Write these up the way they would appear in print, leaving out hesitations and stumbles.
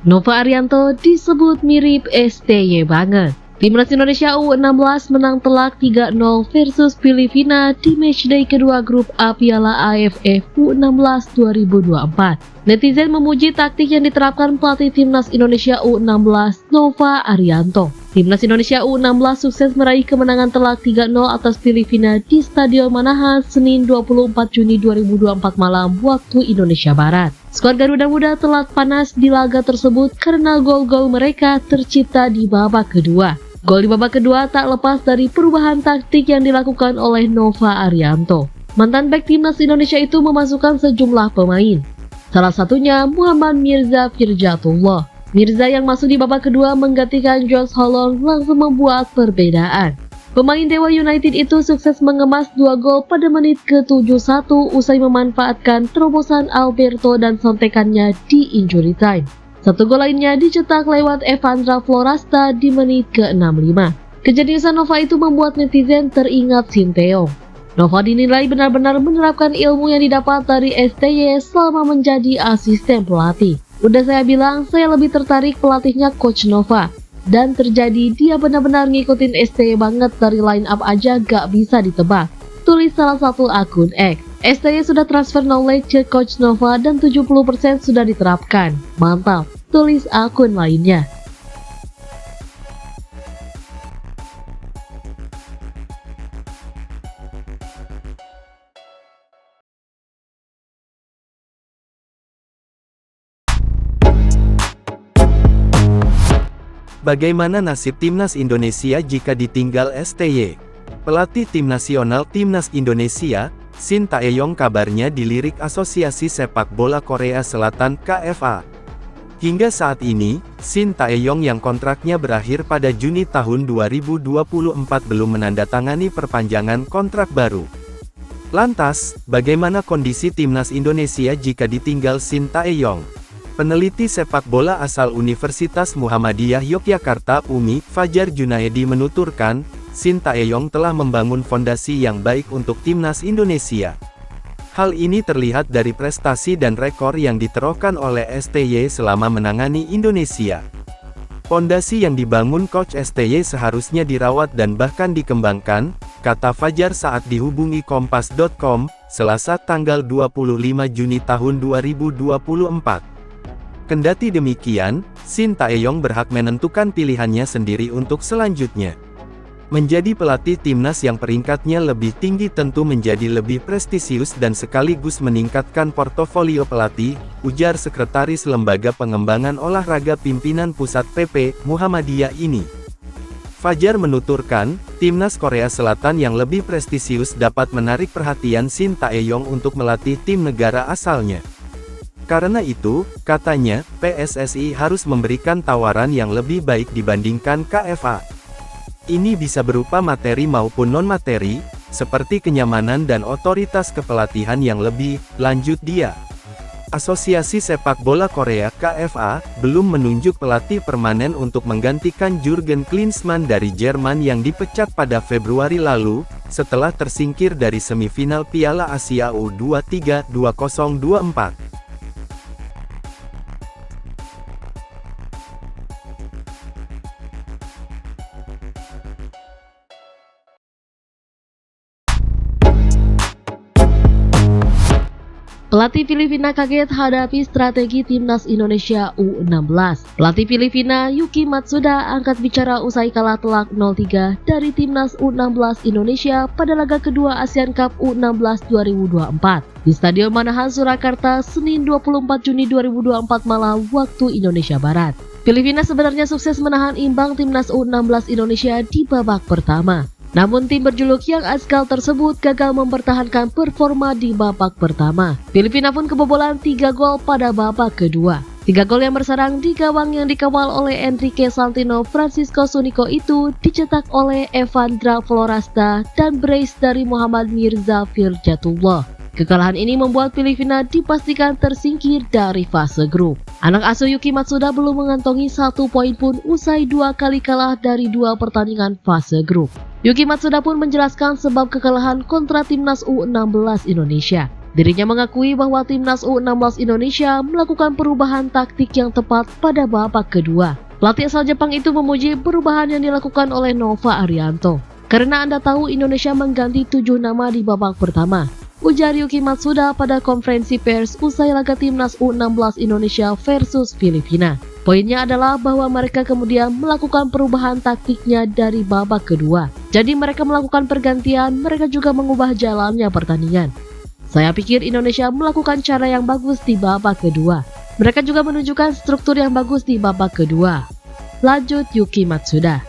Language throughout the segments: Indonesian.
Nova Arianto disebut mirip STY banget. Timnas Indonesia U16 menang telak 3-0 versus Filipina di matchday kedua grup A Piala AFF U16 2024. Netizen memuji taktik yang diterapkan pelatih Timnas Indonesia U16 Nova Arianto. Timnas Indonesia U16 sukses meraih kemenangan telak 3-0 atas Filipina di Stadion Manahan Senin 24 Juni 2024 malam waktu Indonesia Barat. Skuad Garuda Muda telah panas di laga tersebut karena gol-gol mereka tercipta di babak kedua. Gol di babak kedua tak lepas dari perubahan taktik yang dilakukan oleh Nova Arianto. Mantan bek Timnas Indonesia itu memasukkan sejumlah pemain. Salah satunya Muhammad Mirza Firjatullah. Mirza yang masuk di babak kedua menggantikan Josh Holon langsung membuat perbedaan. Pemain Dewa United itu sukses mengemas 2 gol pada menit ke-71 usai memanfaatkan terobosan Alberto dan sontekannya di injury time. 1 gol lainnya dicetak lewat Evandra Florasta di menit ke-65. Kejeniusan Nova itu membuat netizen teringat Sinteyong. Nova dinilai benar-benar menerapkan ilmu yang didapat dari STY selama menjadi asisten pelatih. Udah saya bilang, saya lebih tertarik pelatihnya Coach Nova. Dan terjadi dia benar-benar ngikutin STY banget, dari line up aja gak bisa ditebak. Tulis salah satu akun X. STY sudah transfer knowledge ke Coach Nova dan 70% sudah diterapkan. Mantap, tulis akun lainnya. Bagaimana nasib Timnas Indonesia jika ditinggal STY? Pelatih tim nasional Timnas Indonesia, Shin Tae-yong kabarnya dilirik Asosiasi Sepak Bola Korea Selatan KFA. Hingga saat ini, Shin Tae-yong yang kontraknya berakhir pada Juni tahun 2024 belum menandatangani perpanjangan kontrak baru. Lantas, bagaimana kondisi Timnas Indonesia jika ditinggal Shin Tae-yong? Peneliti sepak bola asal Universitas Muhammadiyah Yogyakarta UMI, Fajar Junaedi menuturkan, Shin Tae-yong telah membangun fondasi yang baik untuk Timnas Indonesia. Hal ini terlihat dari prestasi dan rekor yang diterokkan oleh STY selama menangani Indonesia. Fondasi yang dibangun Coach STY seharusnya dirawat dan bahkan dikembangkan, kata Fajar saat dihubungi Kompas.com, Selasa tanggal 25 Juni tahun 2024. Kendati demikian, Shin Tae-yong berhak menentukan pilihannya sendiri untuk selanjutnya. Menjadi pelatih timnas yang peringkatnya lebih tinggi tentu menjadi lebih prestisius dan sekaligus meningkatkan portofolio pelatih, ujar Sekretaris Lembaga Pengembangan Olahraga Pimpinan Pusat PP, Muhammadiyah ini. Fajar menuturkan, timnas Korea Selatan yang lebih prestisius dapat menarik perhatian Shin Tae-yong untuk melatih tim negara asalnya. Karena itu, katanya, PSSI harus memberikan tawaran yang lebih baik dibandingkan KFA. Ini bisa berupa materi maupun non-materi, seperti kenyamanan dan otoritas kepelatihan yang lebih, lanjut dia. Asosiasi Sepak Bola Korea KFA, belum menunjuk pelatih permanen untuk menggantikan Jurgen Klinsmann dari Jerman yang dipecat pada Februari lalu, setelah tersingkir dari semifinal Piala Asia U23 2024. Pelatih Filipina kaget hadapi strategi Timnas Indonesia U16. Pelatih Filipina Yuki Matsuda angkat bicara usai kalah telak 0-3 dari Timnas U16 Indonesia pada laga kedua Asian Cup U16 2024 di Stadion Manahan Surakarta Senin 24 Juni 2024 malam waktu Indonesia Barat. Filipina sebenarnya sukses menahan imbang Timnas U16 Indonesia di babak pertama. Namun tim berjuluk Young Askal tersebut gagal mempertahankan performa di babak pertama. Filipina pun kebobolan 3 gol pada babak kedua. 3 gol yang bersarang di gawang yang dikawal oleh Enrique Santino Francisco Sunico itu dicetak oleh Evandra Florasta dan brace dari Muhammad Mirza Firjatullah. Kekalahan ini membuat Filipina dipastikan tersingkir dari fase grup. Anak asuh Yuki Matsuda belum mengantongi 1 poin pun usai 2 kali kalah dari 2 pertandingan fase grup. Yuki Matsuda pun menjelaskan sebab kekalahan kontra Timnas U16 Indonesia. Dirinya mengakui bahwa timnas U16 Indonesia melakukan perubahan taktik yang tepat pada babak kedua. Pelatih asal Jepang itu memuji perubahan yang dilakukan oleh Nova Arianto. Karena Anda tahu Indonesia mengganti 7 nama di babak pertama, ujar Yuki Matsuda pada konferensi pers usai laga timnas U16 Indonesia versus Filipina. Poinnya adalah bahwa mereka kemudian melakukan perubahan taktiknya dari babak kedua. Jadi mereka melakukan pergantian, mereka juga mengubah jalannya pertandingan. Saya pikir Indonesia melakukan cara yang bagus di babak kedua. Mereka juga menunjukkan struktur yang bagus di babak kedua. Lanjut Yuki Matsuda.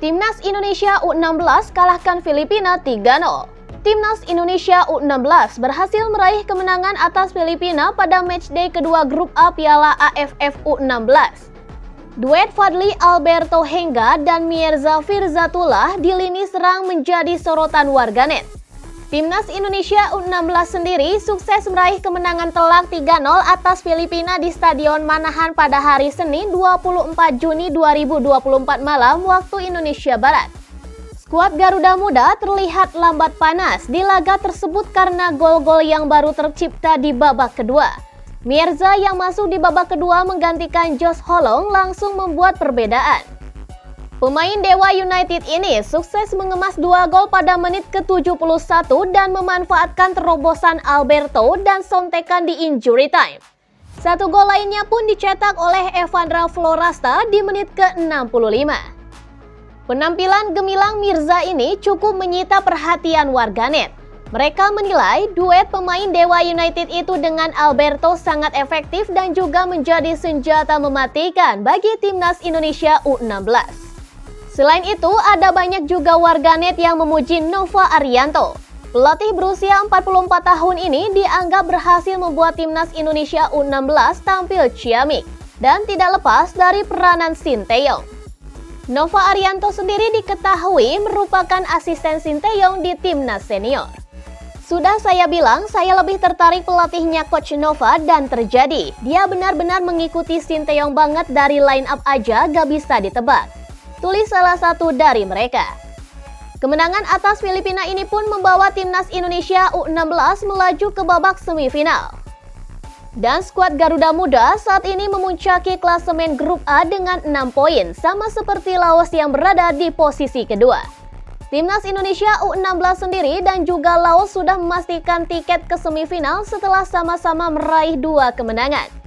Timnas Indonesia U16 kalahkan Filipina 3-0. Timnas Indonesia U16 berhasil meraih kemenangan atas Filipina pada matchday kedua grup A Piala AFF U16. Duet Fadly Alberto Henga dan Mirza Firzatullah di lini serang menjadi sorotan warganet. Timnas Indonesia U16 sendiri sukses meraih kemenangan telak 3-0 atas Filipina di Stadion Manahan pada hari Senin 24 Juni 2024 malam waktu Indonesia Barat. Skuad Garuda Muda terlihat lambat panas di laga tersebut karena gol-gol yang baru tercipta di babak kedua. Mirza yang masuk di babak kedua menggantikan Josh Holong langsung membuat perbedaan. Pemain Dewa United ini sukses mengemas 2 gol pada menit ke-71 dan memanfaatkan terobosan Alberto dan sontekan di injury time. 1 gol lainnya pun dicetak oleh Evandra Florasta di menit ke-65. Penampilan gemilang Mirza ini cukup menyita perhatian warganet. Mereka menilai duet pemain Dewa United itu dengan Alberto sangat efektif dan juga menjadi senjata mematikan bagi timnas Indonesia U16. Selain itu, ada banyak juga warganet yang memuji Nova Arianto. Pelatih berusia 44 tahun ini dianggap berhasil membuat timnas Indonesia U16 tampil ciamik dan tidak lepas dari peranan Sinteyong. Nova Arianto sendiri diketahui merupakan asisten Sinteyong di timnas senior. Sudah saya bilang, saya lebih tertarik pelatihnya Coach Nova dan terjadi. Dia benar-benar mengikuti Sinteyong banget dari line up aja gak bisa ditebak. Tulis salah satu dari mereka. Kemenangan atas Filipina ini pun membawa timnas Indonesia U16 melaju ke babak semifinal. Dan skuad Garuda Muda saat ini memuncaki klasemen grup A dengan 6 poin, sama seperti Laos yang berada di posisi kedua. Timnas Indonesia U16 sendiri dan juga Laos sudah memastikan tiket ke semifinal setelah sama-sama meraih 2 kemenangan.